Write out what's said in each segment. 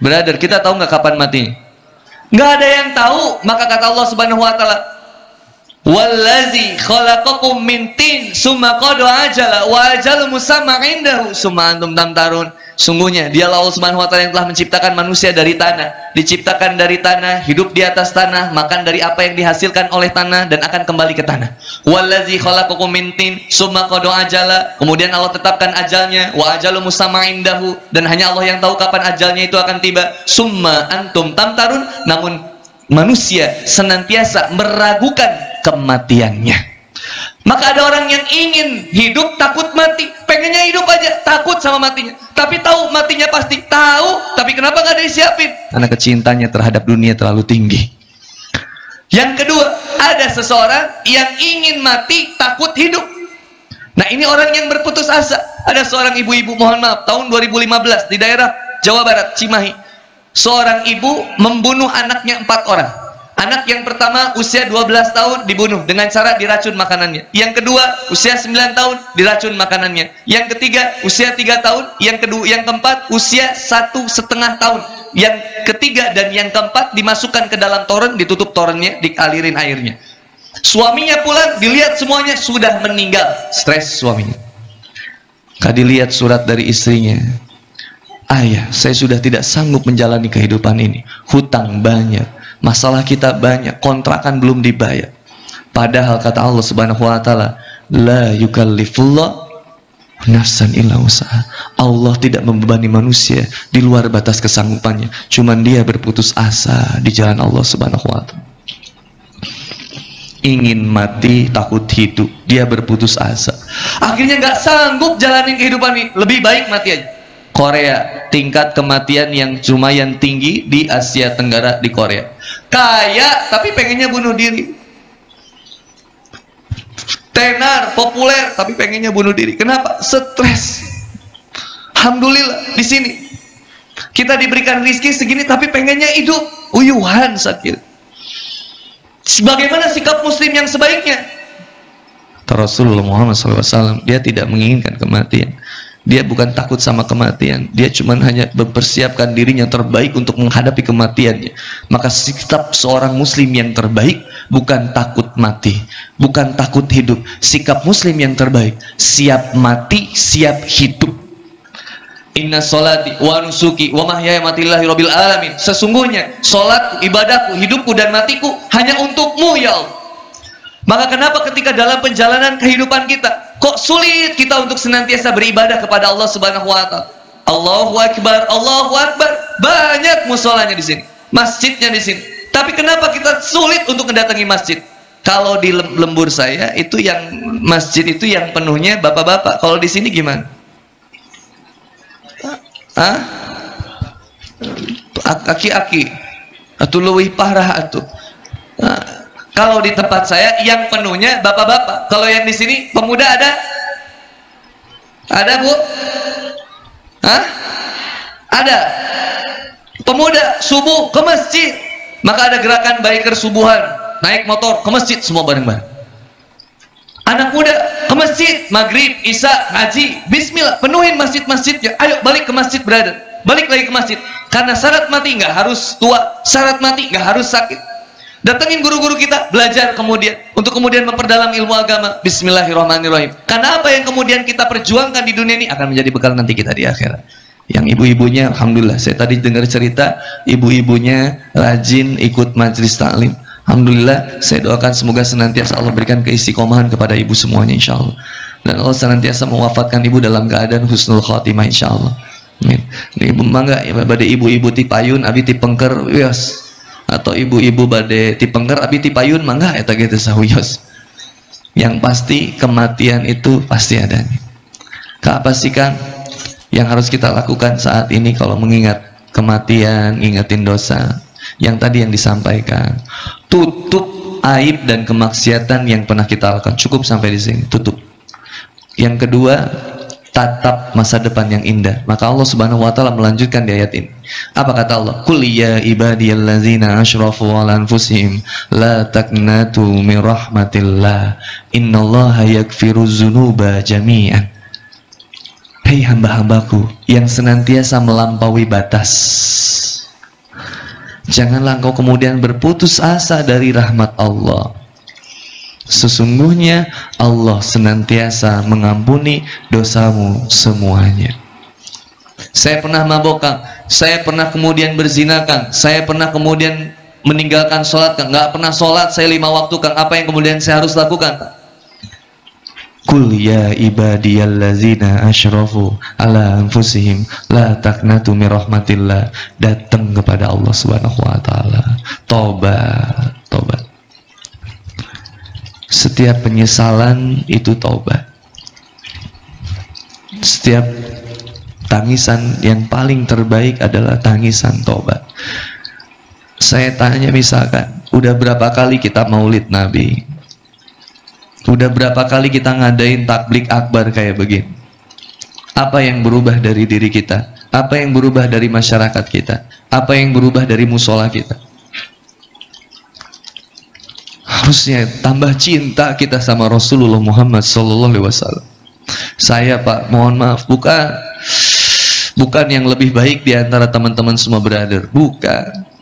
Brother, kita tahu nggak kapan mati? Nggak ada yang tahu. Maka kata Allah Subhanahu wa taala, "Wallazi khalaqakum min tin tsumma qada ajala wa ajalu musamma indahu tsumma antum tamtarun." Sungguhnya dialah Allah Subhanahu wa taala yang telah menciptakan manusia dari tanah, diciptakan dari tanah, hidup di atas tanah, makan dari apa yang dihasilkan oleh tanah dan akan kembali ke tanah. Wallazi khalaqakum min tin tsumma qada ajala, kemudian Allah tetapkan ajalnya, wa ajalu musamma indahu, dan hanya Allah yang tahu kapan ajalnya itu akan tiba. Tsumma antum tamtarun, namun manusia senantiasa meragukan kematiannya. Maka ada orang yang ingin hidup takut mati, pengennya hidup aja takut sama matinya, tapi tahu matinya pasti, tahu, tapi kenapa nggak disiapin? Karena kecintanya terhadap dunia terlalu tinggi. Yang kedua, ada seseorang yang ingin mati takut hidup. Nah, ini orang yang berputus asa. Ada seorang ibu-ibu, mohon maaf, tahun 2015 di daerah Jawa Barat, Cimahi, seorang ibu membunuh anaknya 4 orang. Anak yang pertama usia 12 tahun dibunuh dengan cara diracun makanannya. Yang kedua usia 9 tahun diracun makanannya. Yang ketiga usia 3 tahun. Yang keempat usia 1,5 tahun. Yang ketiga dan yang keempat dimasukkan ke dalam toren, ditutup torennya, dialirin airnya. Suaminya pulang, dilihat semuanya sudah meninggal. Stres suaminya. Dilihat surat dari istrinya. "Ayah, saya sudah tidak sanggup menjalani kehidupan ini. Hutang banyak. Masalah kita banyak, kontrakan belum dibayar." Padahal kata Allah Subhanahu wa taala, "La yukallifullah nafsan illa usaha." Allah tidak membebani manusia di luar batas kesanggupannya. Cuman dia berputus asa di jalan Allah Subhanahu wa taala. Ingin mati, takut hidup, dia berputus asa. Akhirnya nggak sanggup jalanin kehidupan ini, lebih baik mati aja. Korea, tingkat kematian yang lumayan tinggi di Asia Tenggara, di Korea. Kaya tapi pengennya bunuh diri. Tenar, populer tapi pengennya bunuh diri. Kenapa? Stres. Alhamdulillah di sini kita diberikan rizki segini tapi pengennya hidup, uyuhan sakit. Bagaimana sikap muslim yang sebaiknya? Rasulullah Muhammad SAW, dia tidak menginginkan kematian. Dia bukan takut sama kematian, dia cuma hanya mempersiapkan dirinya terbaik untuk menghadapi kematiannya. Maka sikap seorang muslim yang terbaik bukan takut mati, bukan takut hidup. Sikap muslim yang terbaik, siap mati, siap hidup. Inna sholati wa nusuki wa mahyaya matillahi rabbil alamin. Sesungguhnya sholatku, ibadahku, hidupku dan matiku hanya untukmu ya Allah. Maka kenapa ketika dalam perjalanan kehidupan kita kok sulit kita untuk senantiasa beribadah kepada Allah Subhanahu wa taala? Allahu Akbar, Allahu Akbar. Banyak musholanya di sini, masjidnya di sini. Tapi kenapa kita sulit untuk mendatangi masjid? Kalau di lembur saya itu yang masjid itu yang penuhnya bapak-bapak. Kalau di sini gimana? Aki-aki atau lebih parah atau kalau di tempat saya yang penuhnya bapak-bapak. Kalau yang di sini pemuda ada? Ada bu? Ada. Pemuda subuh ke masjid. Maka ada gerakan biker subuhan, naik motor ke masjid semua bareng-bareng. Anak muda ke masjid, maghrib, isya, ngaji, bismillah, penuhin masjid-masjidnya. Ayo balik ke masjid brother, balik lagi ke masjid. Karena syarat mati nggak harus tua, syarat mati nggak harus sakit. Datengin guru-guru kita, belajar kemudian untuk kemudian memperdalam ilmu agama. Bismillahirrahmanirrahim. Karena apa yang kemudian kita perjuangkan di dunia ini akan menjadi bekal nanti kita di akhirat. Yang ibu-ibunya, alhamdulillah, saya tadi dengar cerita ibu-ibunya rajin ikut majelis taklim. Alhamdulillah, saya doakan semoga senantiasa Allah berikan keistiqomahan kepada ibu semuanya insyaallah. Dan Allah senantiasa mewafatkan ibu dalam keadaan husnul khotimah insyaallah. Amin. Ibu mangga pada ibu-ibu ti payun abi ti pengker wios. Atau ibu-ibu bade ti pengker abi ti payun mangga eta ge teh sawios. Yang pasti kematian itu pasti ada. Pastikan yang harus kita lakukan saat ini kalau mengingat kematian, ingatin dosa yang tadi yang disampaikan. Tutup aib dan kemaksiatan yang pernah kita lakukan. Cukup sampai di sini, tutup. Yang kedua, tatap masa depan yang indah. Maka Allah Subhanahu wa taala melanjutkan di ayat ini. Apa kata Allah? Qul ya ibadiyallazina asyrafu 'ala anfusihim la taqnatu min rahmatillah. Innallaha yaghfiruz dzunuba jami'an. Hei hamba-hambaku yang senantiasa melampaui batas. Janganlah engkau kemudian berputus asa dari rahmat Allah. Sesungguhnya Allah senantiasa mengampuni dosamu semuanya. Saya pernah mabok, saya pernah kemudian berzina, saya pernah kemudian meninggalkan sholat, nggak pernah sholat saya 5 waktu, apa yang kemudian saya harus lakukan? Qul ya ibadiyallazina asyrafu ala anfusihim la taqnatu min rahmatillah. Datang kepada Allah Subhanahu wa taala. Tobat, tobat. Setiap penyesalan itu tobat. Setiap tangisan yang paling terbaik adalah tangisan tobat. Saya tanya misalkan, udah berapa kali kita maulid Nabi? Udah berapa kali kita ngadain takblik akbar kayak begini? Apa yang berubah dari diri kita? Apa yang berubah dari masyarakat kita? Apa yang berubah dari musola kita? Harusnya tambah cinta kita sama Rasulullah Muhammad SAW. Saya Pak, mohon maaf, bukan yang lebih baik di antara teman-teman semua brother, bukan.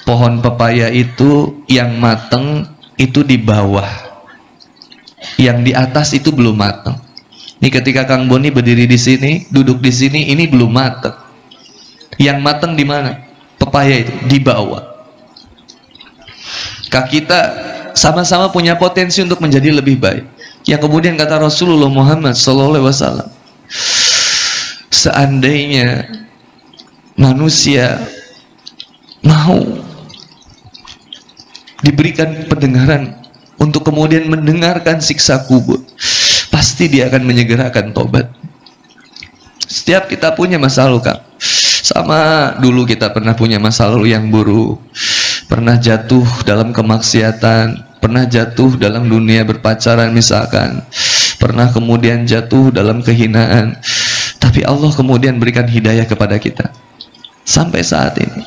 Pohon pepaya itu yang mateng itu di bawah, yang di atas itu belum mateng. Ini ketika Kang Boni berdiri di sini, duduk di sini, ini belum mateng. Yang mateng di mana? Pepaya itu di bawah. Kita sama-sama punya potensi untuk menjadi lebih baik. Yang kemudian kata Rasulullah Muhammad SAW, seandainya manusia mau diberikan pendengaran untuk kemudian mendengarkan siksa kubur, pasti dia akan menyegerakan tobat. Setiap kita punya masa lalu, Kak. Sama dulu kita pernah punya masa lalu yang buruk, pernah jatuh dalam kemaksiatan, pernah jatuh dalam dunia berpacaran misalkan, pernah kemudian jatuh dalam kehinaan, tapi Allah kemudian berikan hidayah kepada kita sampai saat ini.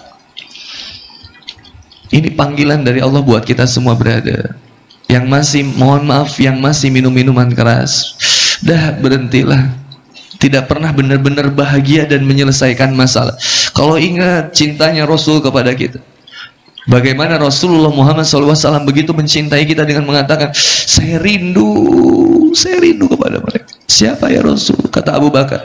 Ini panggilan dari Allah buat kita semua brother. Yang masih, mohon maaf, yang masih minum minuman keras, dah berhentilah. Tidak pernah benar-benar bahagia dan menyelesaikan masalah. Kalau ingat cintanya Rasul kepada kita, bagaimana Rasulullah Muhammad SAW begitu mencintai kita dengan mengatakan, saya rindu kepada mereka. Siapa ya Rasul? Kata Abu Bakar,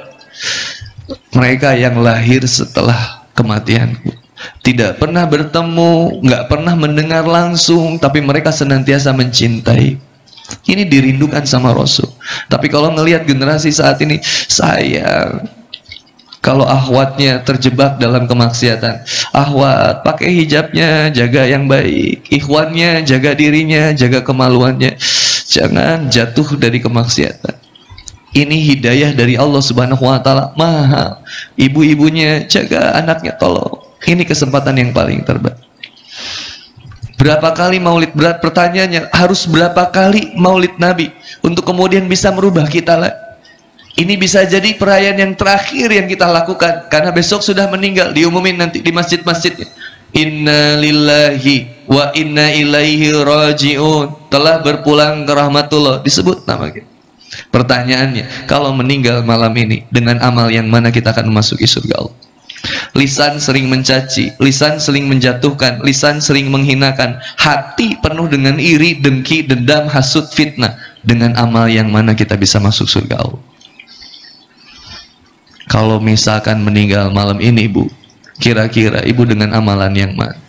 mereka yang lahir setelah kematianku. Tidak pernah bertemu, nggak pernah mendengar langsung, tapi mereka senantiasa mencintai. Ini dirindukan sama Rasul. Tapi kalau ngelihat generasi saat ini, sayang kalau ahwatnya terjebak dalam kemaksiatan. Ahwat pakai hijabnya, jaga yang baik. Ikhwannya jaga dirinya, jaga kemaluannya. Jangan jatuh dari kemaksiatan. Ini hidayah dari Allah Subhanahu wa taala, mahal. Ibu-ibunya jaga anaknya, tolong. Ini kesempatan yang paling terbaik. Berapa kali maulid? Berat pertanyaannya, harus berapa kali maulid Nabi untuk kemudian bisa merubah kita lah. Ini bisa jadi perayaan yang terakhir yang kita lakukan, karena besok sudah meninggal, diumumin nanti di masjid-masjidnya. Inna lillahi wa inna ilaihi raji'un, telah berpulang ke rahmatullah, disebut nama kita. Pertanyaannya, kalau meninggal malam ini, dengan amal yang mana kita akan memasuki surga Allah? Lisan sering mencaci, lisan sering menjatuhkan, lisan sering menghinakan, hati penuh dengan iri, dengki, dendam, hasud, fitnah. Dengan amal yang mana kita bisa masuk surga Allah? Kalau misalkan meninggal malam ini, Bu, kira-kira Ibu dengan amalan yang mana?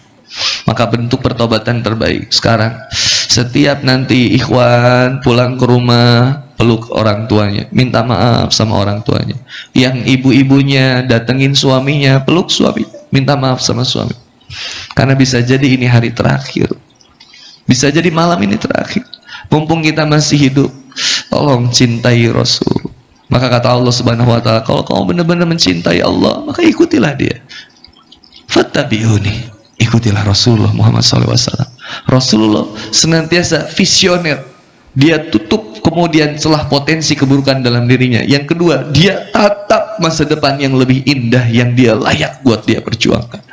Maka bentuk pertobatan terbaik sekarang, setiap nanti ikhwan pulang ke rumah, peluk orang tuanya, minta maaf sama orang tuanya. Yang ibu-ibunya datengin suaminya, peluk suami, minta maaf sama suami. Karena bisa jadi ini hari terakhir, bisa jadi malam ini terakhir. Mumpung kita masih hidup, tolong cintai Rasul. Maka kata Allah Subhanahu wa taala, kalau kamu benar-benar mencintai Allah, maka ikutilah dia. Fattabi'uni, ikutilah Rasulullah Muhammad SAW. Rasulullah senantiasa visioner. Dia tutup kemudian celah potensi keburukan dalam dirinya. Yang kedua, dia tatap masa depan yang lebih indah yang dia layak buat dia perjuangkan.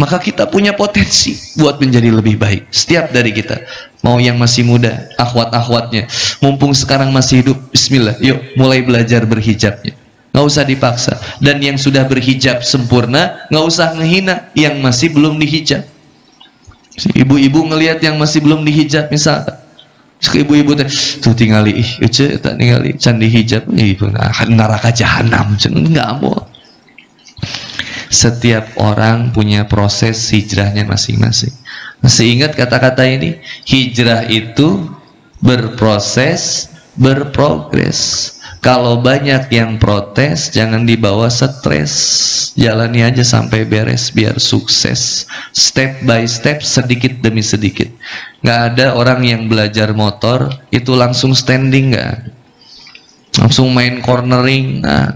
Maka kita punya potensi buat menjadi lebih baik. Setiap dari kita, mau yang masih muda, akhwat-akhwatnya, mumpung sekarang masih hidup, bismillah, yuk mulai belajar berhijabnya. Nggak usah dipaksa. Dan yang sudah berhijab sempurna, nggak usah ngehina yang masih belum dihijab. Ibu-ibu ngelihat yang masih belum dihijab misalkan, ibu-ibu tuh tingali tak ningali can dihijab ibu neraka jahanam enggak mau. Setiap orang punya proses hijrahnya masing-masing. Masih ingat kata-kata ini? Hijrah itu berproses, berprogres. Kalau banyak yang protes, jangan dibawa stres. Jalani aja sampai beres biar sukses. Step by step, sedikit demi sedikit. Nggak ada orang yang belajar motor itu langsung standing, nggak. Langsung main cornering. Nah,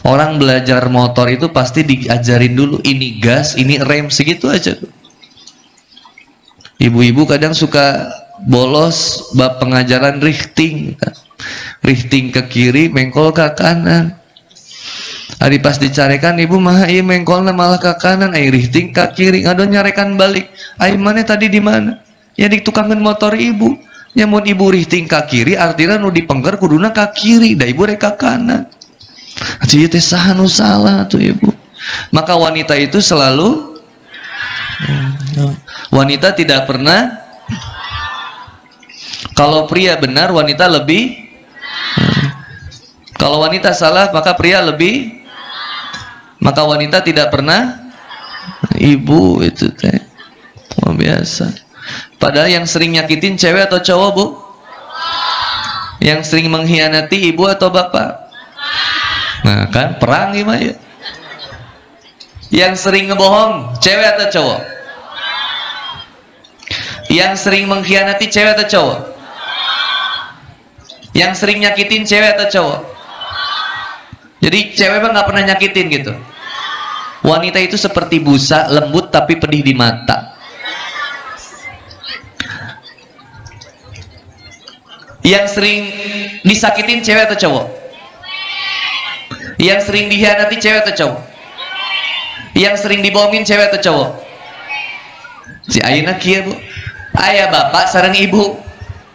orang belajar motor itu pasti diajarin dulu ini gas, ini rem, segitu aja. Ibu-ibu kadang suka bolos bab pengajaran drifting. Rifting ke kiri, mengkol ke kanan. Hari pas dicarikan ibu mah iya mengkolnya malah ke kanan, rifting ke kiri, ngado nyarekan balik. Mana tadi di mana? Ya di tukangan motor ibu. Nyamun ibu rifting ke kiri, artinya nu dipengger kuduna ke kiri, da ibu rek ke kanan. Jadi teh saha nu salah tuh ibu. Maka wanita itu selalu wanita tidak pernah. Kalau pria benar, wanita lebih. Kalau wanita salah, maka pria lebih. Maka wanita tidak pernah. Ibu itu teh biasa. Padahal yang sering nyakitin cewek atau cowok, Bu? Yang sering mengkhianati ibu atau bapak? Nah kan perang gimana ya? Yang sering ngebohong cewek atau cowok? Yang sering mengkhianati cewek atau cowok? Yang sering nyakitin cewek atau cowok? Jadi cewek mah nggak pernah nyakitin gitu. Wanita itu seperti busa, lembut tapi pedih di mata. Yang sering disakitin cewek atau cowok? Yang sering dikhianati cewek atau cowok? Yang sering dibohongin cewek atau cowok? Si ayeuna kieu, Bu. Aya bapak sareng ibu.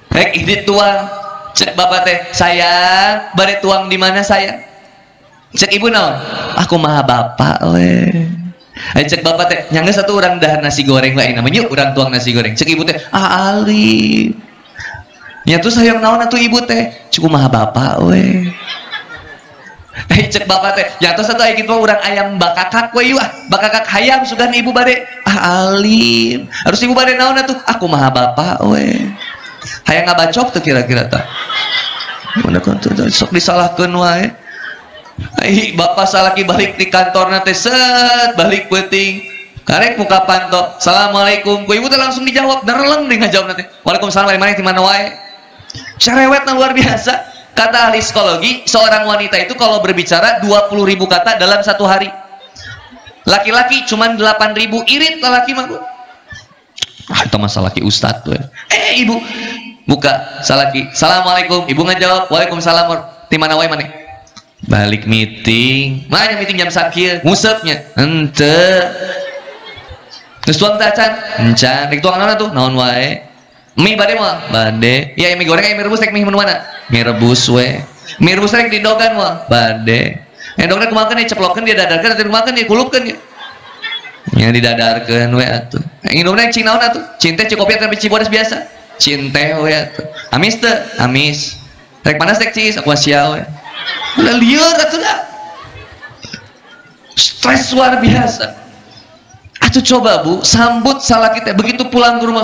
Rek idit tuang. Cek bapak teh, "Sayang, bade tuang di mana sayang?" Cek ibu naon? "Aku mah bapak we." Cek bapak teh, "Nyangga satu orang dahar nasi goreng we namanya urang tuang nasi goreng." Cek ibu teh, "Ali." Nya tuh sayang naon atuh ibu teh? "Cukup mah bapak we." Cek bapak teh, "Ya tuh satu aya kitu urang ayam bakakak we yeuh, bakakak hayam sugan ibu bade." "Alim." Harus ibu bade naon atuh? "Aku mah bapak we." Hayang ngabacok tuh kira-kira tah. Mana kan tuh sok disalahkeun wae. Bapak salaki balik di kantorna teh set balik peuting. Karek muka panto. "Assalamualaikum." Ku ibu teh langsung dijawab, nereleng deui ngajawabna teh. "Waalaikumsalam, bari maneh di mana wae?" Cerewetna luar biasa. Kata ahli psikologi, seorang wanita itu kalau berbicara 20.000 kata dalam satu hari. Laki-laki cuma 8.000, irit laki mah, Bu. Itu masalah laki ustad tuh. Ibu buka salaki, "Assalamualaikum." Ibu ngajawab, "Waalaikumsalam." "Di mana wae maneh?" Balik meeting. Mana meeting jam sakieu? Ngusepnya. Henteu. Geus tuang teh can? Encan. Rek tuang naon atuh? Naon wae? Mie bade moal? Bade. Ya mie goreng mie rebus rek mie mana? Mie rebus we. Mie rebus rek didogan moal? Bade. Endogna kumaha keun ceplokeun dia dadarkeun atuh kumaha keun dia kulupkeun ya. Nya didadarkeun we atuh. Indomna cing naon atuh? Cinte cik kopi atuh biji bodas biasa. Cinte we atuh. Amis teu? Amis. Rek panas rek ciis aku sia we. Udah liar atuh dah. Stres luar biasa. Atuh coba Bu, sambut salaki teh begitu pulang ke rumah.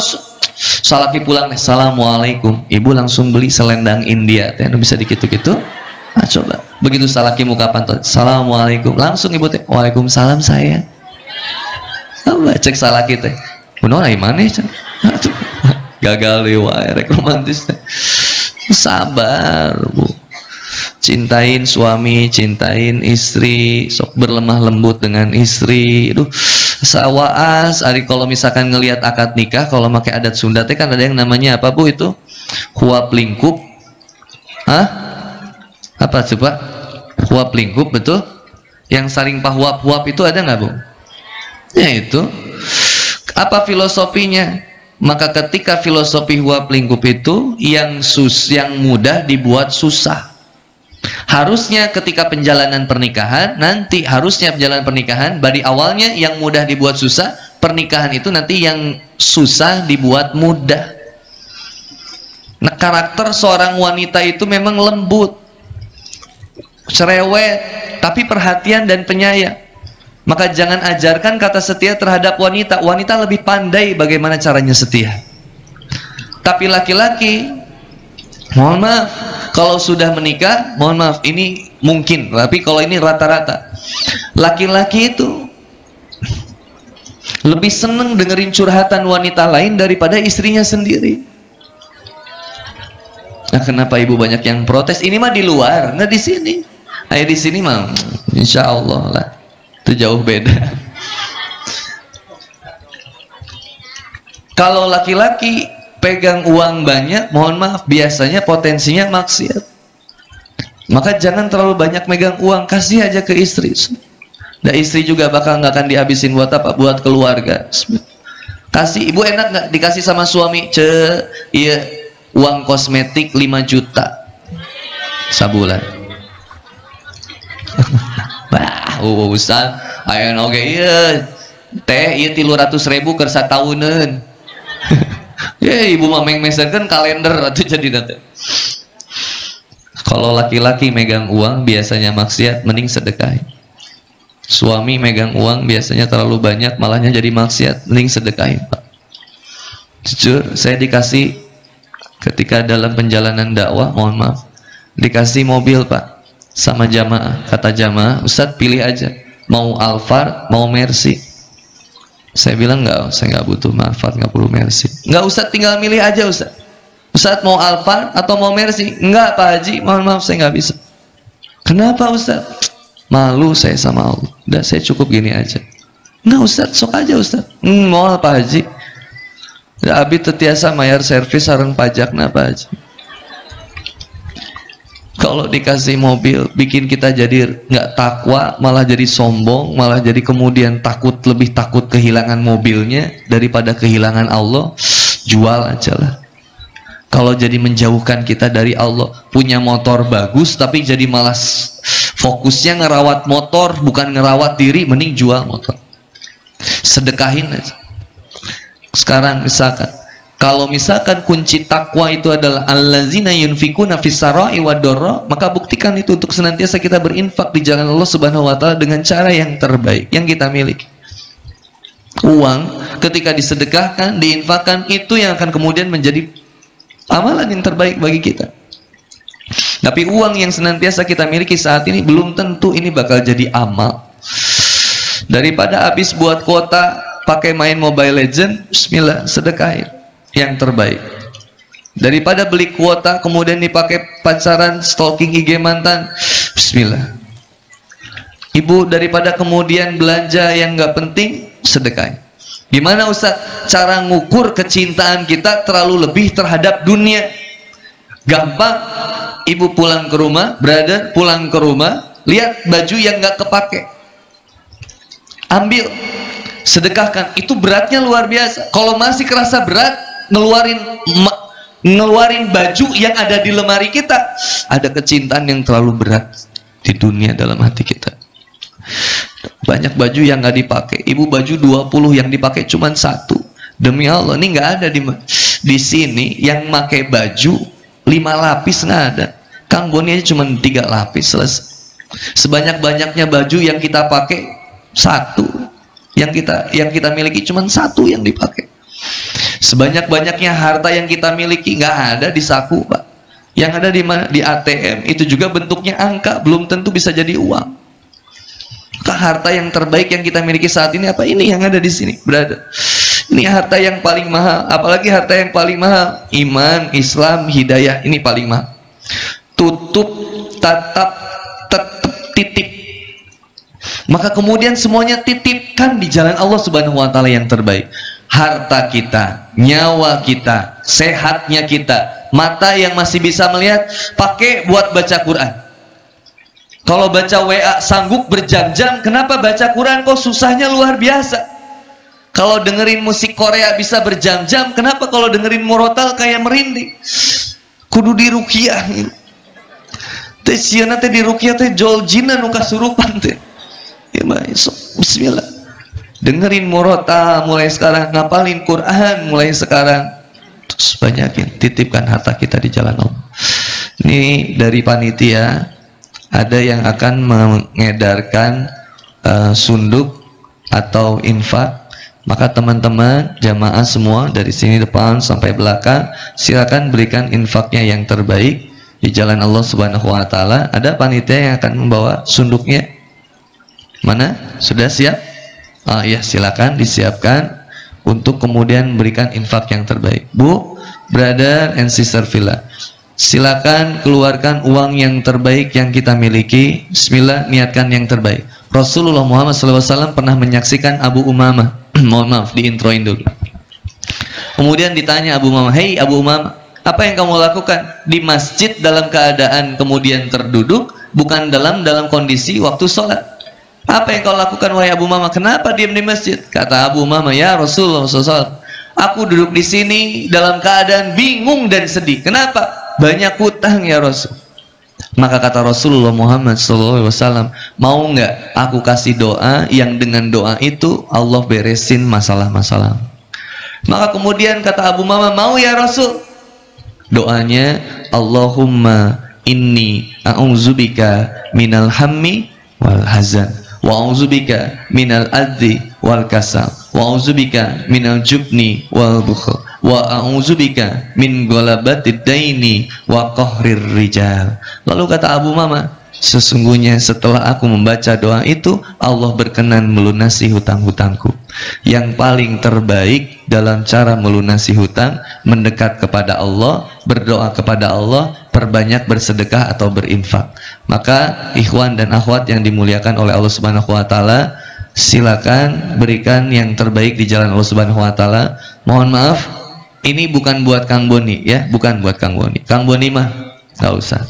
Salaki pulang nih, "Assalamualaikum." Ibu langsung beli selendang India teh anu bisa dikitu-kitu. Coba. Begitu salaki muka pantau, "Assalamualaikum." Langsung ibu teh, "Waalaikumsalam sayang." Coba cek salaki teh. Kunaon aya maneh can? Gagal deui wae rek romantis teh. Sabar, Bu. Cintain suami, cintain istri, sok berlemah lembut dengan istri. Aduh, sawaas ari kalau misalkan ngelihat akad nikah, kalau pakai adat Sunda teh kan ada yang namanya apa, Bu, itu? Huap lingkup. Hah? Apa coba? Huap lingkup, betul? Yang saling pahuap-huap itu ada nggak, Bu? Ya itu. Apa filosofinya? Maka ketika filosofi huap lingkup itu yang mudah dibuat susah. Harusnya ketika penjalanan pernikahan, nanti harusnya penjalanan pernikahan dari awalnya yang mudah dibuat susah, pernikahan itu nanti yang susah dibuat mudah. Nah, karakter seorang wanita itu memang lembut, cerewet, tapi perhatian dan penyayang. Maka jangan ajarkan kata setia terhadap wanita. Wanita lebih pandai bagaimana caranya setia. Tapi laki-laki, mohon maaf, kalau sudah menikah, mohon maaf, ini mungkin, tapi kalau ini rata-rata, laki-laki itu lebih seneng dengerin curhatan wanita lain daripada istrinya sendiri. Nah, kenapa ibu banyak yang protes? Ini mah di luar, nggak di sini. Di sini mah, insya Allah lah, itu jauh beda. Kalau laki-laki pegang uang banyak, mohon maaf, biasanya potensinya maksiat. Maka jangan terlalu banyak megang uang, kasih aja ke istri. Dan istri juga bakal nggak akan dihabisin buat apa? Buat keluarga. Kasih, ibu enak nggak dikasih sama suami? Iya, uang kosmetik 5 juta sabulan. Wah, Ustaz, ayo oke, iya, teh iya 300.000 keur satahuneun. Ya, ibu mah mesenkan kalender atau jadi nanti. Kalau laki-laki megang uang biasanya maksiat, mending sedekahin. Suami megang uang biasanya terlalu banyak, malahnya jadi maksiat, mending sedekahin, Pak. Jujur, saya dikasih ketika dalam perjalanan dakwah, mohon maaf, dikasih mobil, Pak, sama jamaah. Kata jamaah, Ustadz pilih aja, mau Alphard, mau Mercy. Saya bilang enggak, saya nggak butuh Alphard, nggak perlu Mercy. Enggak, Ustadz tinggal milih aja, Ustadz. Ustadz mau Alphard atau mau Mercy? Enggak, Pak Haji, mohon maaf, saya nggak bisa. Kenapa, Ustadz? Malu saya sama Allah. Udah, saya cukup gini aja. Enggak, Ustadz, sok aja, Ustadz. Mau Pak Haji. Ya, abi tetiasa mayar servis sareng pajak na Pak Haji. Kalau dikasih mobil, bikin kita jadi nggak takwa, malah jadi sombong, malah jadi kemudian takut, lebih takut kehilangan mobilnya daripada kehilangan Allah. Jual aja lah. Kalau jadi menjauhkan kita dari Allah, punya motor bagus tapi jadi malas fokusnya ngerawat motor bukan ngerawat diri, mending jual motor, sedekahin aja. Sekarang misalkan, kalau misalkan kunci takwa itu adalah allazina yunfikuna fis-sarai wad-dharra, maka buktikan itu untuk senantiasa kita berinfak di jalan Allah Subhanahu wa taala dengan cara yang terbaik yang kita miliki. Uang ketika disedekahkan, diinfakkan, itu yang akan kemudian menjadi amalan yang terbaik bagi kita. Tapi uang yang senantiasa kita miliki saat ini belum tentu ini bakal jadi amal. Daripada habis buat kuota pakai main Mobile Legend, bismillah, sedekahin yang terbaik. Daripada beli kuota kemudian dipakai pacaran, stalking IG mantan, bismillah. Ibu, daripada kemudian belanja yang nggak penting, sedekahin. Gimana Ustaz cara ngukur kecintaan kita terlalu lebih terhadap dunia? Gampang. Ibu pulang ke rumah, brother pulang ke rumah, lihat baju yang nggak kepake, ambil, sedekahkan. Itu beratnya luar biasa. Kalau masih kerasa berat, ngeluarin baju yang ada di lemari kita, ada kecintaan yang terlalu berat di dunia dalam hati kita. Banyak baju yang nggak dipakai. Ibu baju 20 yang dipakai cuma 1. Demi Allah, ini nggak ada di sini yang pakai baju 5 lapis, nggak ada. Kang Boni aja cuma 3 lapis, selesai. Sebanyak-banyaknya baju yang kita pakai 1, yang kita miliki cuma 1 yang dipakai. Sebanyak-banyaknya harta yang kita miliki nggak ada di saku, Pak. Yang ada di mana? Di ATM. Itu juga bentuknya angka, belum tentu bisa jadi uang. Harta yang terbaik yang kita miliki saat ini apa? Ini yang ada di sini, brother. Ini harta yang paling mahal. Apalagi harta yang paling mahal, iman, Islam, hidayah. Ini paling mahal. Tutup, tatap, tetap, titip. Maka kemudian semuanya titipkan di jalan Allah Subhanahu wa taala yang terbaik. Harta kita, nyawa kita, sehatnya kita, mata yang masih bisa melihat, pakai buat baca Quran. Kalau baca WA sanggup berjam-jam, kenapa baca Quran kok susahnya luar biasa? Kalau dengerin musik Korea bisa berjam-jam, kenapa kalau dengerin murotal kayak merinding? Kudu diruqyah. Teh sieuna teh diruqyah teh jol jinna nu kasurupan teh. Ya, bismillah. dengerin murota mulai sekarang, ngapalin Quran mulai sekarang, terus banyakin, titipkan harta kita di jalan Allah. Ini dari panitia ada yang akan mengedarkan sunduk atau infak. Maka teman-teman jamaah semua dari sini depan sampai belakang, silakan berikan infaknya yang terbaik di jalan Allah Subhanahu wa taala. Ada panitia yang akan membawa sunduknya. Mana? Sudah siap? Ya, silakan disiapkan untuk kemudian berikan infak yang terbaik. Bu, brother and sister Villa, silakan keluarkan uang yang terbaik yang kita miliki. Bismillah, niatkan yang terbaik. Rasulullah Muhammad SAW pernah menyaksikan Abu Umamah. Mohon maaf, diintroin dulu. Kemudian ditanya Abu Umamah, "Hei Abu Umamah, apa yang kamu lakukan di masjid dalam keadaan kemudian terduduk, bukan dalam kondisi waktu sholat? Apa yang kau lakukan wahai Abu Umamah? Kenapa diam di masjid?" Kata Abu Umamah, "Ya Rasulullah SAW, aku duduk di sini dalam keadaan bingung dan sedih. Kenapa? Banyak hutang ya Rasul." Maka kata Rasulullah Muhammad SAW, "Mau nggak aku kasih doa yang dengan doa itu Allah beresin masalah-masalah?" Maka kemudian kata Abu Umamah, "Mau ya Rasul." Doanya, "Allahumma inni a'udzubika minal hammi wal hazan, wa a'udzubika minal adzi wal kasal, wa a'udzubika minal jubni wal bukhl, wa a'udzubika min ghalabatid daini wa qahrir rijal." Lalu kata Abu Umamah, "Sesungguhnya setelah aku membaca doa itu, Allah berkenan melunasi hutang-hutangku. Yang paling terbaik dalam cara melunasi hutang, mendekat kepada Allah, berdoa kepada Allah, perbanyak bersedekah atau berinfak." Maka ikhwan dan akhwat yang dimuliakan oleh Allah Subhanahu wa taala, silakan berikan yang terbaik di jalan Allah Subhanahu wa taala. Mohon maaf, ini bukan buat Kang Boni ya, bukan buat Kang Boni. Kang Boni mah nggak usah.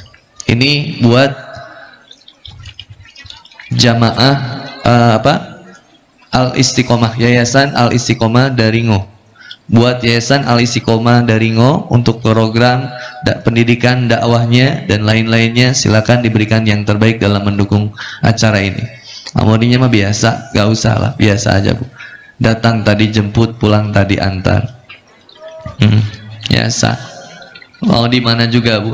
Ini buat jamaah Al-Istiqomah, Yayasan Al-Istiqomah Daringo. Buat Yayasan Al-Istiqomah Daringo untuk program pendidikan dakwahnya dan lain-lainnya, silakan diberikan yang terbaik dalam mendukung acara ini. Amodinya mah biasa, gak usah lah, biasa aja Bu. Datang tadi jemput, pulang tadi antar. Biasa. Mau di mana juga Bu,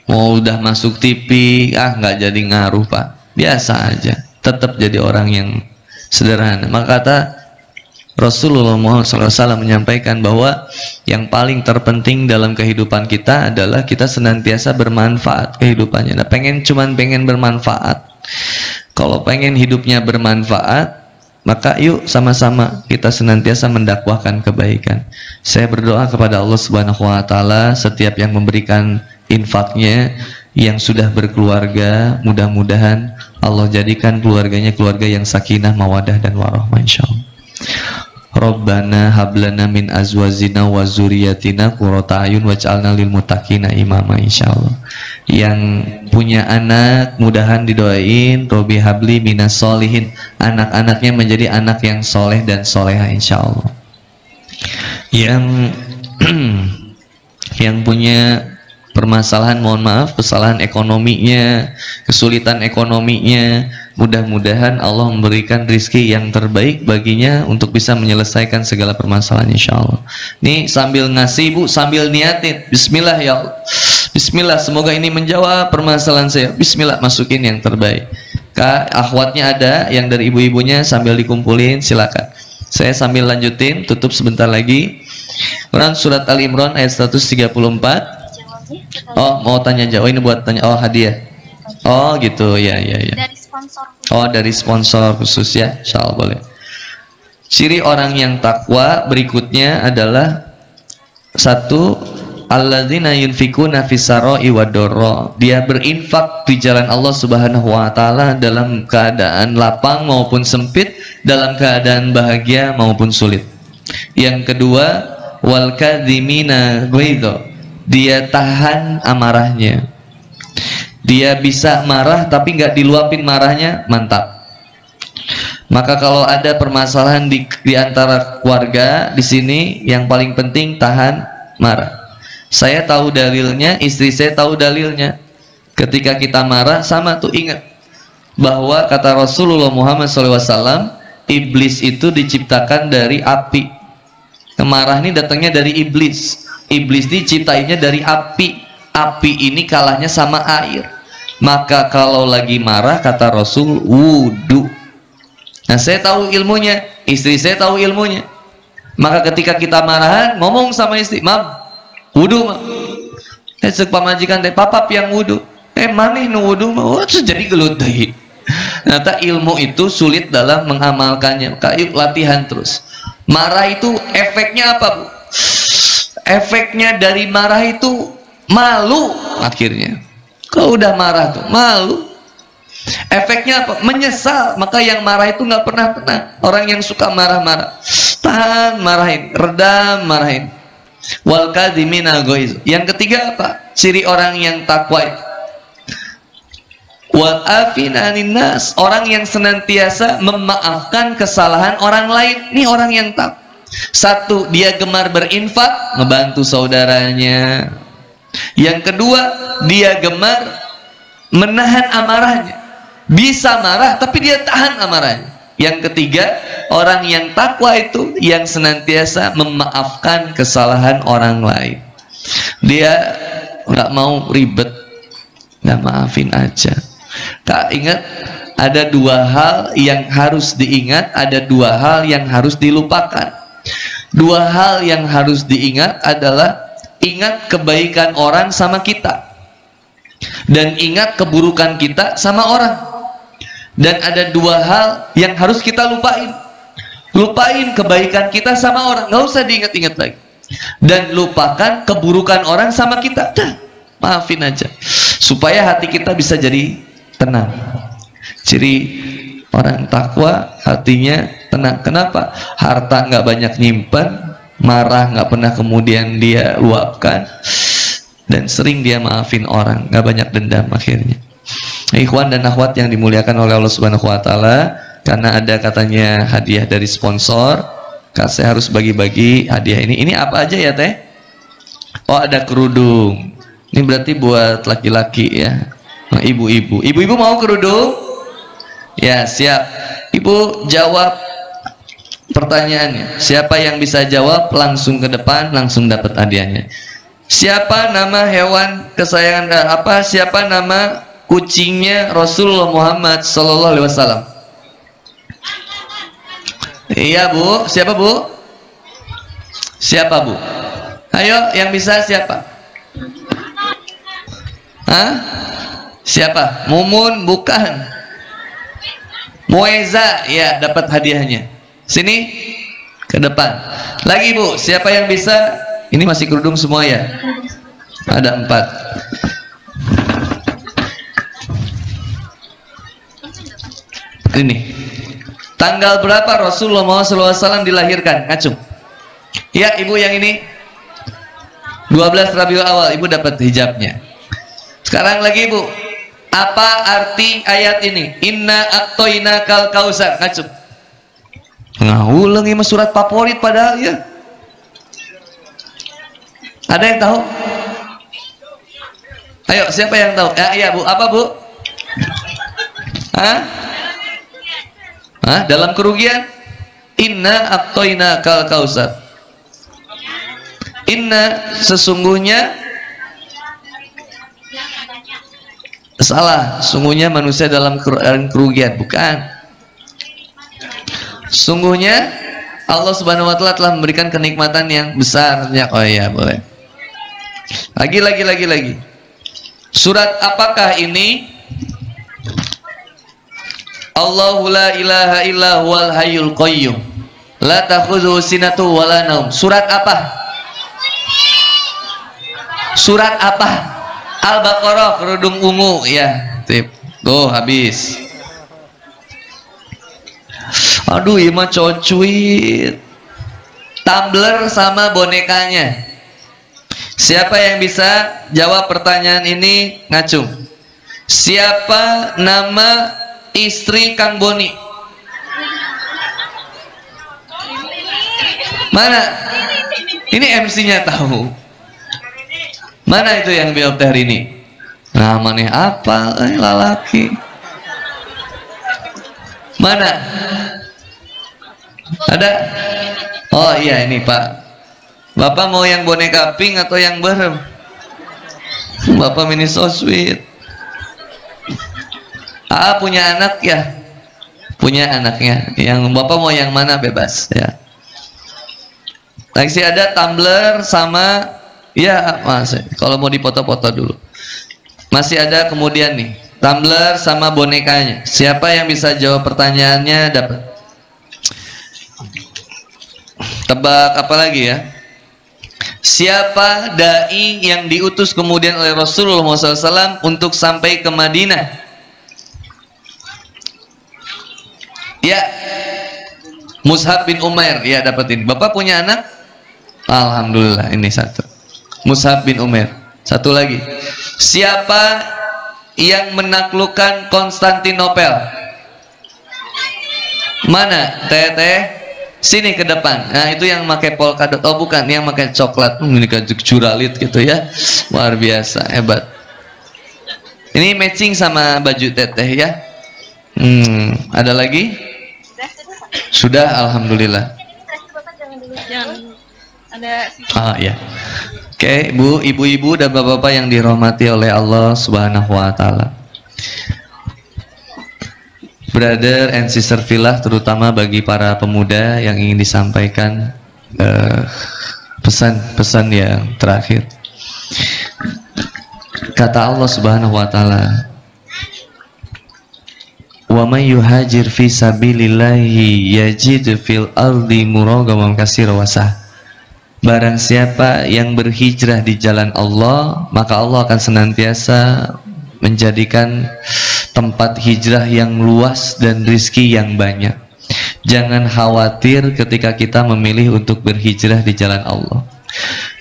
mau udah masuk TV, nggak jadi ngaruh Pak. Biasa aja, tetap jadi orang yang sederhana. Maka kata Rasulullah Muhammad SAW menyampaikan bahwa yang paling terpenting dalam kehidupan kita adalah kita senantiasa bermanfaat kehidupannya. Nah, pengen bermanfaat. Kalau pengen hidupnya bermanfaat, maka yuk sama-sama kita senantiasa mendakwahkan kebaikan. Saya berdoa kepada Allah Subhanahu wa taala, setiap yang memberikan infaknya, yang sudah berkeluarga, mudah-mudahan Allah jadikan keluarganya keluarga yang sakinah, mawadah dan warahmah insyaallah. Rabbana hablana min azwajina wa dzurriyyatina qurrata ayun waj'alna lil muttaqina imama insyaallah. Yang punya anak mudahan didoain Robbi habli minas solihin, anak-anaknya menjadi anak yang soleh dan soleha insyaallah. Yang punya permasalahan, mohon maaf, kesalahan ekonominya, kesulitan ekonominya, mudah-mudahan Allah memberikan rizki yang terbaik baginya untuk bisa menyelesaikan segala permasalahan insyaallah. Nih sambil ngasih Bu, sambil niatin, bismillah ya Allah, bismillah semoga ini menjawab permasalahan saya, bismillah masukin yang terbaik. Kak, akhwatnya ada yang dari ibu-ibunya sambil dikumpulin, silakan. Saya sambil lanjutin, tutup sebentar lagi. Quran surat Al-Imran ayat 134. Oh, mau tanya aja. Oh, ini buat tanya. Oh, hadiah. Oh, gitu. Ya. Dari sponsor. Oh, dari sponsor khusus ya. Insyaallah boleh. Ciri orang yang takwa berikutnya adalah satu, alladzina yunfikuna fis-sarai wad-dharra. Dia berinfak di jalan Allah Subhanahu wa taala dalam keadaan lapang maupun sempit, dalam keadaan bahagia maupun sulit. Yang kedua, wal kadzimina ghaidha. Dia tahan amarahnya. Dia bisa marah tapi nggak diluapin marahnya, mantap. Maka kalau ada permasalahan di antara keluarga di sini, yang paling penting tahan marah. Saya tahu dalilnya, istri saya tahu dalilnya. Ketika kita marah, sama tuh ingat bahwa kata Rasulullah Muhammad SAW, Iblis itu diciptakan dari api. Marah ini datangnya dari iblis. Iblis diciptainya dari api. Api ini kalahnya sama air. Maka kalau lagi marah, kata Rasul, wudu. Nah, saya tahu ilmunya, istri saya tahu ilmunya. Maka ketika kita marahan, ngomong sama istri, "Mam, wudu, Mam." Cek pamajikan teh, "Papap yang wudu." Maneh nu wudu mah, oh, jadi gelut deui. Ternyata ilmu itu sulit dalam mengamalkannya. Maka yuk latihan terus. Marah itu efeknya apa, Bu? Efeknya dari marah itu malu akhirnya. Kalau udah marah tuh malu. Efeknya apa? Menyesal. Maka yang marah itu nggak pernah tenang. Orang yang suka marah-marah, tahan, marahin, redam, marahin. Wal kadhiminal ghaiz. Yang ketiga apa? Ciri orang yang takwa itu. Wal afina 'anin nas. Orang yang senantiasa memaafkan kesalahan orang lain. Ini orang yang takwa. Satu, dia gemar berinfak, ngebantu saudaranya. Yang kedua, dia gemar menahan amarahnya. Bisa marah tapi dia tahan amarahnya. Yang ketiga, orang yang takwa itu yang senantiasa memaafkan kesalahan orang lain. Dia nggak mau ribet, nggak maafin aja. Kak, ingat ada dua hal yang harus diingat, ada dua hal yang harus dilupakan. Dua hal yang harus diingat adalah ingat kebaikan orang sama kita, dan ingat keburukan kita sama orang. Dan ada dua hal yang harus kita lupain. Lupain kebaikan kita sama orang, nggak usah diingat-ingat lagi. Dan lupakan keburukan orang sama kita, dah, maafin aja. Supaya hati kita bisa jadi tenang. Ciri orang takwa hatinya tenang. Kenapa? Harta nggak banyak nyimpan, marah nggak pernah kemudian dia luapkan, dan sering dia maafin orang, nggak banyak dendam akhirnya. Ikhwan dan akhwat yang dimuliakan oleh Allah Subhanahu wa taala, karena ada katanya hadiah dari sponsor, Kak, saya harus bagi-bagi hadiah ini. Ini apa aja ya, Teh? Oh, ada kerudung. Ini berarti buat laki-laki ya. Nah, ibu-ibu. Ibu-ibu mau kerudung? Ya, siap. Ibu jawab pertanyaannya. Siapa yang bisa jawab langsung ke depan, langsung dapat hadiahnya. Siapa nama hewan kesayangan apa? Siapa nama kucingnya Rasulullah Muhammad sallallahu alaihi wasallam? Iya, Bu. Siapa, Bu? Siapa, Bu? Ayo, yang bisa siapa? Hah? Siapa? Mumun? Bukan. Moeza, ya, dapat hadiahnya. Sini, ke depan. Lagi, Bu. Siapa yang bisa? Ini masih kerudung semua ya? Ada 4. Ini. Tanggal berapa Rasulullah SAW dilahirkan? Ngacung. Ya, Ibu yang ini. 12 Rabiul Awal. Ibu dapat hijabnya. Sekarang lagi, Ibu. Apa arti ayat ini? Inna a'toinakal kausar. Ngacung. Ngulang ini surat favorit padahal ya. Ada yang tahu? Ayo, siapa yang tahu? Ya, iya, Bu. Apa, Bu? Hah? Hah? Dalam kerugian? Inna a'toinakal kausar. Inna, sesungguhnya. Salah, sungguhnya manusia dalam kerugian. Bukan. Sungguhnya Allah Subhanahu wa taala telah memberikan kenikmatan yang besar. Oh iya, boleh. Lagi. Surat apakah ini? Allahu la ilaha illa huwal hayyul qayyum. La ta'khudhuhu sinatun wa la naum. Surat apa? Surat apa? Al-Baqarah, kerudung ungu ya. Tip. Tuh habis. Aduh, ini mah cocuit. Tumbler sama bonekanya. Siapa yang bisa jawab pertanyaan ini? Ngacung. Siapa nama istri Kang Boni? Mana? Ini MC-nya tahu. Mana itu yang BLT hari ini? Namanya apa? Lalaki. Mana? Ada? Oh iya ini Pak. Bapak mau yang boneka pink atau yang berem? Bapak mini so sweet. Punya anak ya? Punya anaknya. Yang Bapak mau yang mana bebas ya. Masih ada tumbler sama ya Mas. Kalau mau dipoto-foto dulu. Masih ada kemudian nih tumbler sama bonekanya. Siapa yang bisa jawab pertanyaannya dapat. Tebak apa lagi ya? Siapa dai yang diutus kemudian oleh Rasulullah SAW untuk sampai ke Madinah? Ya, Mus'ab bin Umair. Ya dapetin. Bapak punya anak? Alhamdulillah ini satu. Mus'ab bin Umair. Satu lagi. Siapa yang menaklukkan Konstantinopel? Mana? Teteh? Sini ke depan. Nah itu yang pakai polkadot. Oh bukan, yang pakai coklat. Ini kan juralit gitu ya. Luar biasa, hebat. Ini matching sama baju teteh ya. Ada lagi? Sudah, alhamdulillah. Ya. Oke, ibu-ibu dan bapak-bapak yang dirahmati oleh Allah Subhanahu wa taala. Brother and sister fillah, terutama bagi para pemuda yang ingin disampaikan pesan-pesan yang terakhir. Kata Allah Subhanahu wa taala, "Wa may yuhajir fi sabilillahi yajid fil ardi muragaman katsira wasah." Barang siapa yang berhijrah di jalan Allah, maka Allah akan senantiasa menjadikan tempat hijrah yang luas dan rizki yang banyak. Jangan khawatir ketika kita memilih untuk berhijrah di jalan Allah.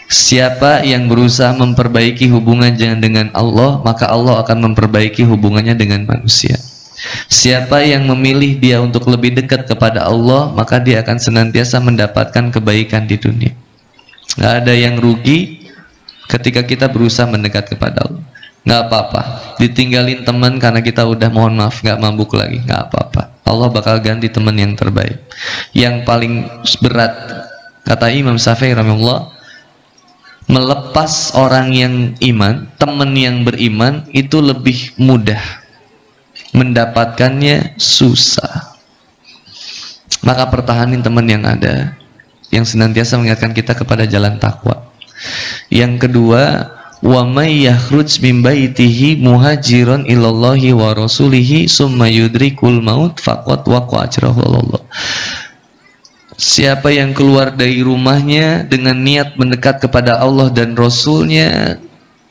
Siapa yang berusaha memperbaiki hubungannya dengan Allah, maka Allah akan memperbaiki hubungannya dengan manusia. Siapa yang memilih dia untuk lebih dekat kepada Allah, maka dia akan senantiasa mendapatkan kebaikan di dunia. Nggak ada yang rugi ketika kita berusaha mendekat kepada Allah. Nggak apa-apa, ditinggalin teman karena kita udah mohon maaf nggak mabuk lagi, nggak apa-apa. Allah bakal ganti teman yang terbaik. Yang paling berat, kata Imam Syafi'i rahimahullah, melepas orang yang iman, teman yang beriman itu lebih mudah, mendapatkannya susah. Maka pertahanin teman yang ada, yang senantiasa mengingatkan kita kepada jalan takwa. Yang kedua, wa may yakhruj min baitihi muhajiran ilallahi wa rasulihi summa yudrikul maut faqad waqa ajrahu Allah. Siapa yang keluar dari rumahnya dengan niat mendekat kepada Allah dan Rasulnya,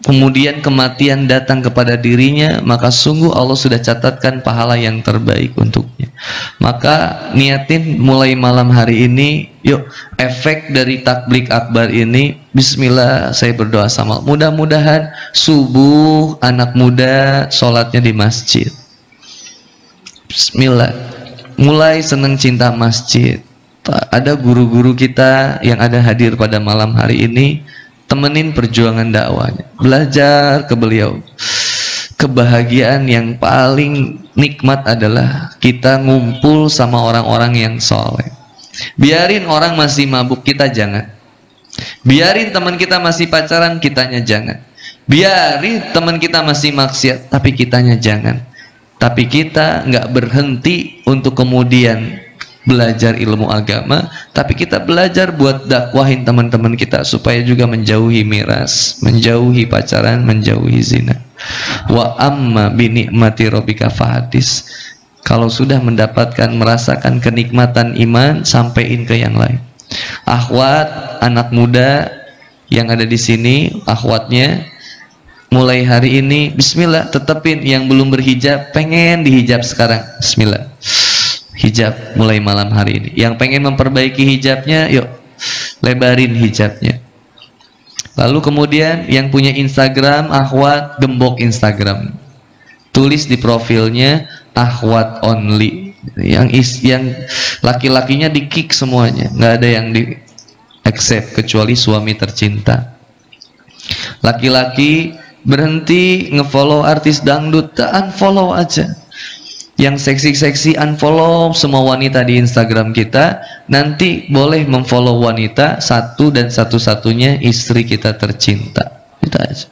kemudian kematian datang kepada dirinya, maka sungguh Allah sudah catatkan pahala yang terbaik untuknya. Maka niatin mulai malam hari ini, yuk, efek dari takblik akbar ini, bismillah, saya berdoa sama, mudah-mudahan subuh anak muda sholatnya di masjid. Bismillah, mulai seneng cinta masjid. Ada guru-guru kita yang ada hadir pada malam hari ini, temenin perjuangan dakwahnya, belajar ke beliau. Kebahagiaan yang paling nikmat adalah kita ngumpul sama orang-orang yang soleh. Biarin orang masih mabuk, kita jangan. Biarin teman kita masih pacaran, kitanya jangan. Biarin teman kita masih maksiat, tapi kitanya jangan. Tapi kita nggak berhenti untuk kemudian belajar ilmu agama, tapi kita belajar buat dakwahin teman-teman kita supaya juga menjauhi miras, menjauhi pacaran, menjauhi zina. Wa amma bi ni'mati rabbika fahadis. Kalau sudah mendapatkan, merasakan kenikmatan iman, sampaikan ke yang lain. Akhwat, anak muda yang ada di sini, akhwatnya, mulai hari ini, bismillah, tetepin yang belum berhijab, pengen dihijab sekarang, bismillah. Hijab mulai malam hari ini. Yang pengen memperbaiki hijabnya, yuk lebarin hijabnya. Lalu kemudian yang punya Instagram, akhwat, gembok Instagram. Tulis di profilnya akhwat only. Yang laki-lakinya di kick semuanya, nggak ada yang di accept kecuali suami tercinta. Laki-laki berhenti ngefollow artis dangdut, unfollow aja. Yang seksi-seksi unfollow semua wanita di Instagram kita. Nanti boleh memfollow wanita satu dan satu-satunya istri kita tercinta. Kita aja.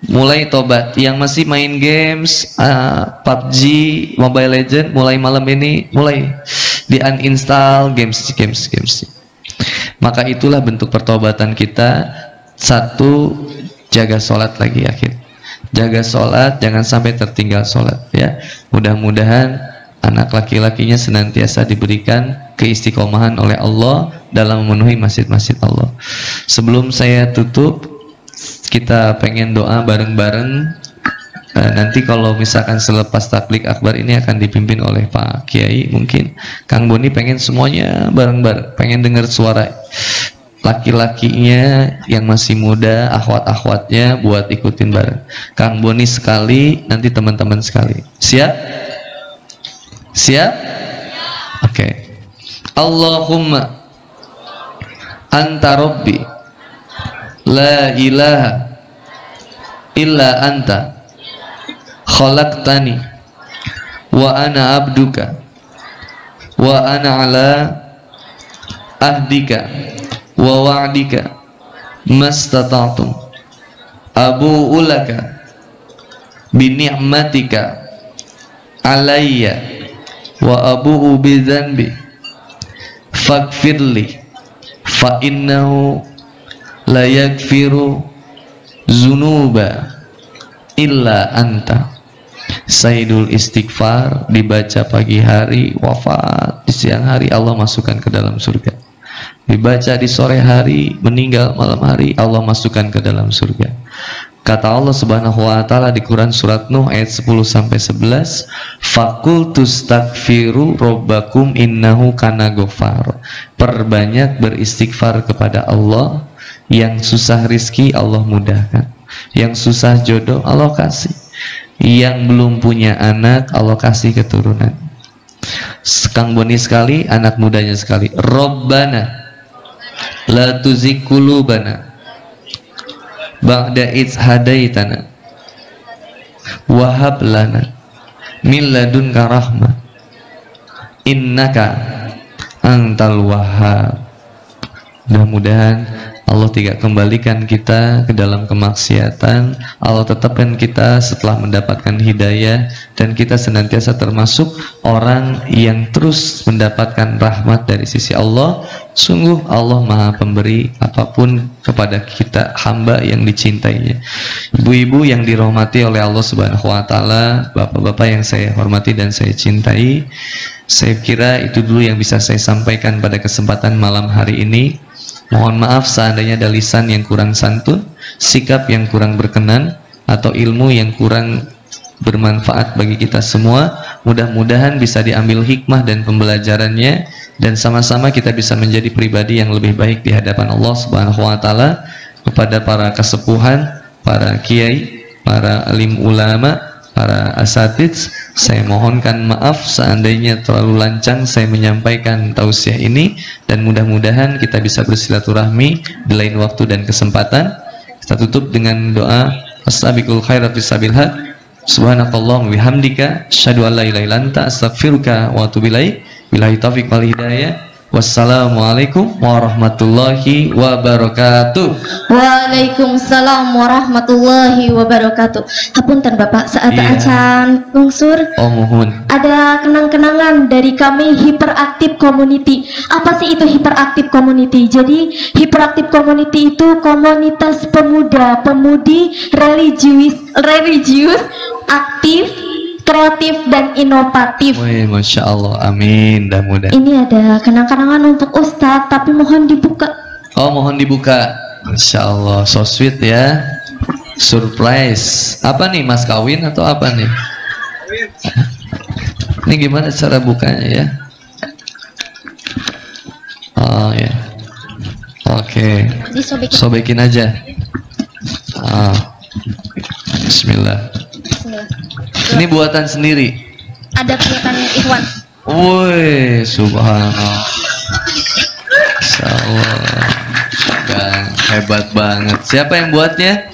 Mulai tobat. Yang masih main games PUBG, Mobile Legend, mulai malam ini mulai di uninstall games. Maka itulah bentuk pertobatan kita. Satu, jaga sholat lagi akhir. Jaga sholat, jangan sampai tertinggal sholat ya. Mudah-mudahan anak laki-lakinya senantiasa diberikan keistiqomahan oleh Allah dalam memenuhi masjid-masjid Allah. Sebelum saya tutup, kita pengen doa bareng-bareng. Nanti kalau misalkan selepas taklik akbar ini akan dipimpin oleh Pak Kiai, mungkin Kang Boni pengen semuanya bareng-bareng, pengen dengar suara laki-lakinya yang masih muda, akhwat-akhwatnya buat ikutin bareng. Kang Boni sekali, nanti teman-teman sekali. Siap? Siap? Oke. Allahumma anta rabbi la ilaha illa anta khalaqtani wa ana abduka wa ana ala ahdika wa wa'dika mastata'tum abu'u laka bi ni'matika alayya wa abu'u bi dhanbi faghfirli fa innahu la yaghfiru dzunuba illa anta. Sayyidul istighfar dibaca pagi hari, wafat di siang hari, Allah masukkan ke dalam surga. Dibaca di sore hari, meninggal malam hari, Allah masukkan ke dalam surga. Kata Allah Subhanahu wa taala di Quran surat Nuh ayat 10 sampai 11, "Faqultu astaghfiru rabbakum innahu kana ghafar." Perbanyak beristighfar kepada Allah. Yang susah rizki Allah mudahkan, yang susah jodoh Allah kasih, yang belum punya anak Allah kasih keturunan. Kang Boni sekali, anak mudanya sekali. Rabbana la tuzigh qulubana ba'da idh hadaitana wa hab lana min ladunka rahmah innaka antal wahhab. Mudah-mudahan Allah tidak kembalikan kita ke dalam kemaksiatan. Allah tetapkan kita setelah mendapatkan hidayah, dan kita senantiasa termasuk orang yang terus mendapatkan rahmat dari sisi Allah. Sungguh Allah Maha Pemberi apapun kepada kita hamba yang dicintainya. Ibu-ibu yang dirahmati oleh Allah Subhanahu wa taala, bapak-bapak yang saya hormati dan saya cintai, saya kira itu dulu yang bisa saya sampaikan pada kesempatan malam hari ini. Mohon maaf seandainya ada lisan yang kurang santun, sikap yang kurang berkenan, atau ilmu yang kurang bermanfaat bagi kita semua. Mudah-mudahan bisa diambil hikmah dan pembelajarannya, dan sama-sama kita bisa menjadi pribadi yang lebih baik di hadapan Allah Subhanahu wa taala. Kepada para kesepuhan, para kiai, para alim ulama, para asatiz, saya mohonkan maaf seandainya terlalu lancang saya menyampaikan tausiah ini, dan mudah-mudahan kita bisa bersilaturahmi di lain waktu dan kesempatan. Kita tutup dengan doa as-sabiqul khairat bisabil haq. Subhanakallahumma bihamdika asyhadu an la ilaha illa anta astaghfiruka wa atubu ilaik. Billahi taufiq wal hidayah. Wassalamualaikum warahmatullahi wabarakatuh. Waalaikumsalam warahmatullahi wabarakatuh. Hapunten Bapak, saat acan lungsur. Oh mohon. Ada kenang-kenangan dari kami Hyperactive Community. Apa sih itu Hyperactive Community? Jadi Hyperactive Community itu komunitas pemuda-pemudi religius, aktif, kreatif dan inovatif. Wih, Masya Allah, amin. Mudah-mudahan. Ini ada kenang-kenangan untuk Ustadz, tapi mohon dibuka. Oh, mohon dibuka. Masya Allah, so sweet ya. Surprise. Apa nih, mas kawin atau apa nih? Ini gimana cara bukanya ya? Oh ya. Oke. Sobekin aja. Bismillah. Ini buatan sendiri. Ada buatan Ikhwan. Woi, subhanallah. Insyaallah. Dan hebat banget. Siapa yang buatnya?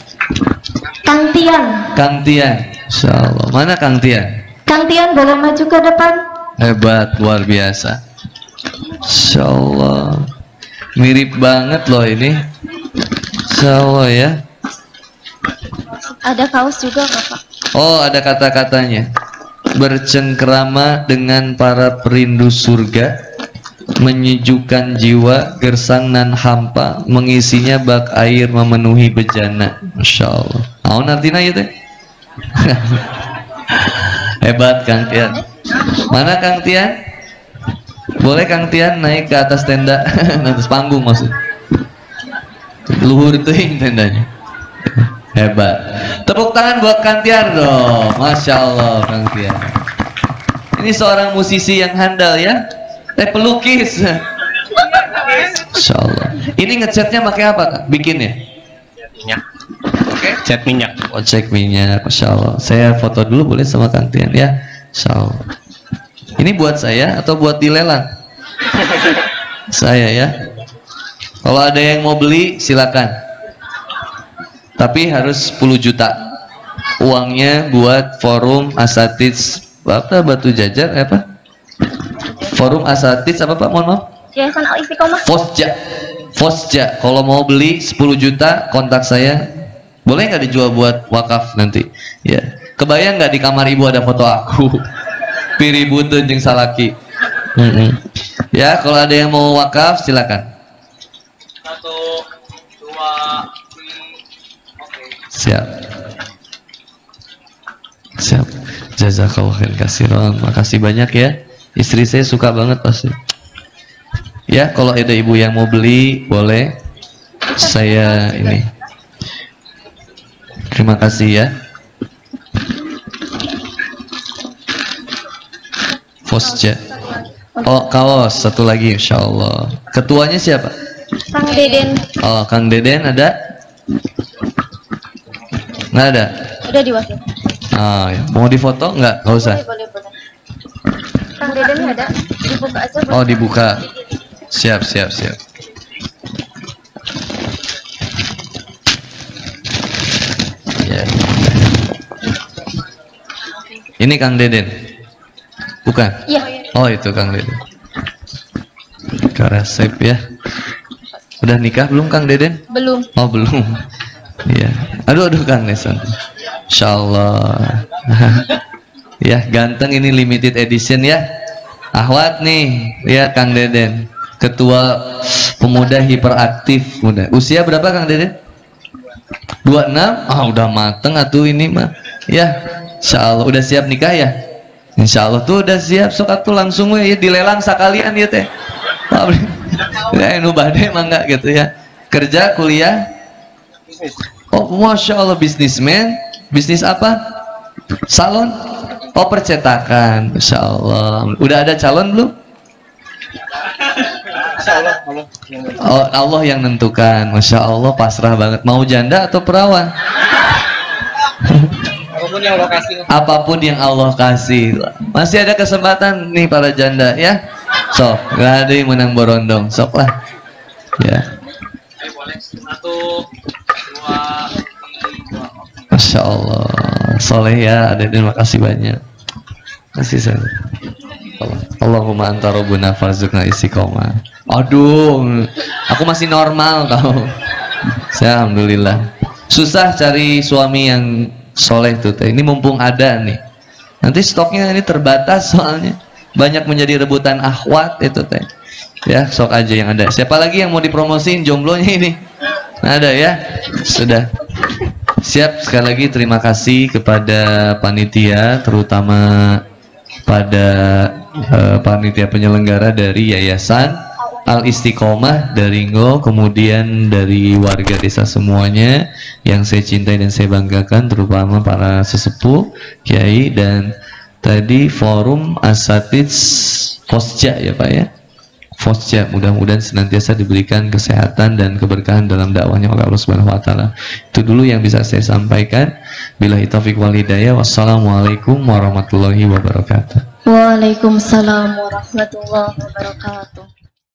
Kang Tian. Kang Tian. Insyaallah. Mana Kang Tian? Kang Tian boleh maju ke depan? Hebat, luar biasa. Insya Allah. Mirip banget loh ini. Insya Allah ya. Ada kaos juga nggak Pak? Oh, ada kata-katanya. Bercengkrama dengan para perindu surga, menyejukkan jiwa, gersang nan hampa, mengisinya bak air memenuhi bejana. Masya Allah. Mau nanti ya teh? Hebat Kang Tian. Mana Kang Tian? Boleh Kang Tian naik ke atas tenda, atas panggung maksud. Luhur itu tendanya. Hebat. Tepuk tangan buat Kang Tian dong. Masya Allah Kang Tian. Ini seorang musisi yang handal ya. Pelukis. Masya Allah. Ini ngecatnya pakai apa Kak? Bikinnya? Minyak. Oke. Cat minyak. Oh, cek minyak. Masya Allah. Saya foto dulu boleh sama Kang Tian ya. Masya Allah. Ini buat saya atau buat dilelang? Saya ya. Kalau ada yang mau beli silakan. Tapi harus 10 juta. Uangnya buat Forum Asatidz apa Batu Jajar apa? Forum Asatidz apa Pak? Mohon maaf. Yayasan Al Istiqomah. Fosja. Fosja. Kalau mau beli 10 juta kontak saya. Boleh nggak dijual buat wakaf nanti? Ya. Kebayang nggak di kamar ibu ada foto aku? Piributun jeung salaki. Ya, kalau ada yang mau wakaf silakan. 1, 2, 3. Oke. Siap. Siap. Jazakallahu khairan katsiran. Makasih banyak ya. Istri saya suka banget pasti. Ya, kalau ada ibu yang mau beli boleh. Saya ini. Terima kasih ya. Fosja. Oh, kaos satu lagi insya Allah. Ketuanya siapa? Kang Deden. Oh, Kang Deden ada? Nggak ada? Udah diwakil. Ah, ya. Mau difoto nggak? Nggak usah. Boleh. Kang Deden ada? Dibuka aja. Oh, dibuka. Siap. Ya. Ini Kang Deden. Bukan? Iya. Oh, itu Kang Deden. Resep ya. Udah nikah belum Kang Deden? Belum. Oh, belum. Iya. Aduh Kang Neson. Insyaallah. Ya, ganteng ini limited edition ya. Ahwat nih, lihat Kang Deden. Ketua Pemuda Hiperaktif Muda. Usia berapa Kang Deden? 26? Ah, udah mateng atuh ini mah. Ya, insyaallah udah siap nikah ya? Insyaallah tuh udah siap, sok atuh langsung we ya dilelang sakalian ya teh. Ya nu bade mah enggak gitu ya. Kerja, kuliah? Oh, Masya Allah, bisnismen. Bisnis apa? Salon? Oh, percetakan. Masya Allah. Udah ada calon belum? Oh, Allah yang nentukan. Masya Allah, pasrah banget. Mau janda atau perawan? Apapun yang Allah kasih. Apapun yang Allah kasih. Masih ada kesempatan nih para janda ya. Sok, nggak ada yang menang borondong. Sok lah. Ya. Boleh. 1, 2, 3. Masya Allah. Soleh ya. Terima kasih banyak. Kasih saya. Allahumma anta rabbuna farzuqna istiqomah. Aduh, aku masih normal tau. Saya alhamdulillah. Susah cari suami yang soleh tuh teh. Ini mumpung ada nih. Nanti stoknya ini terbatas soalnya. Banyak menjadi rebutan akhwat itu teh. Ya, sok aja yang ada. Siapa lagi yang mau dipromosiin jomblonya ini? Nah, ada ya? Sudah. Siap, sekali lagi terima kasih kepada panitia, terutama pada panitia penyelenggara dari Yayasan Al Istiqomah dari Ngo, kemudian dari warga desa semuanya yang saya cintai dan saya banggakan, terutama para sesepuh, kiai, dan tadi Forum Asatidz Fosja ya Pak ya. Fosja, mudah-mudahan senantiasa diberikan kesehatan dan keberkahan dalam dakwahnya oleh Allah Subhanahu wa taala. Itu dulu yang bisa saya sampaikan. Billahi taufiq wal hidayah. Wassalamualaikum warahmatullahi wabarakatuh. Waalaikumsalam warahmatullahi wabarakatuh.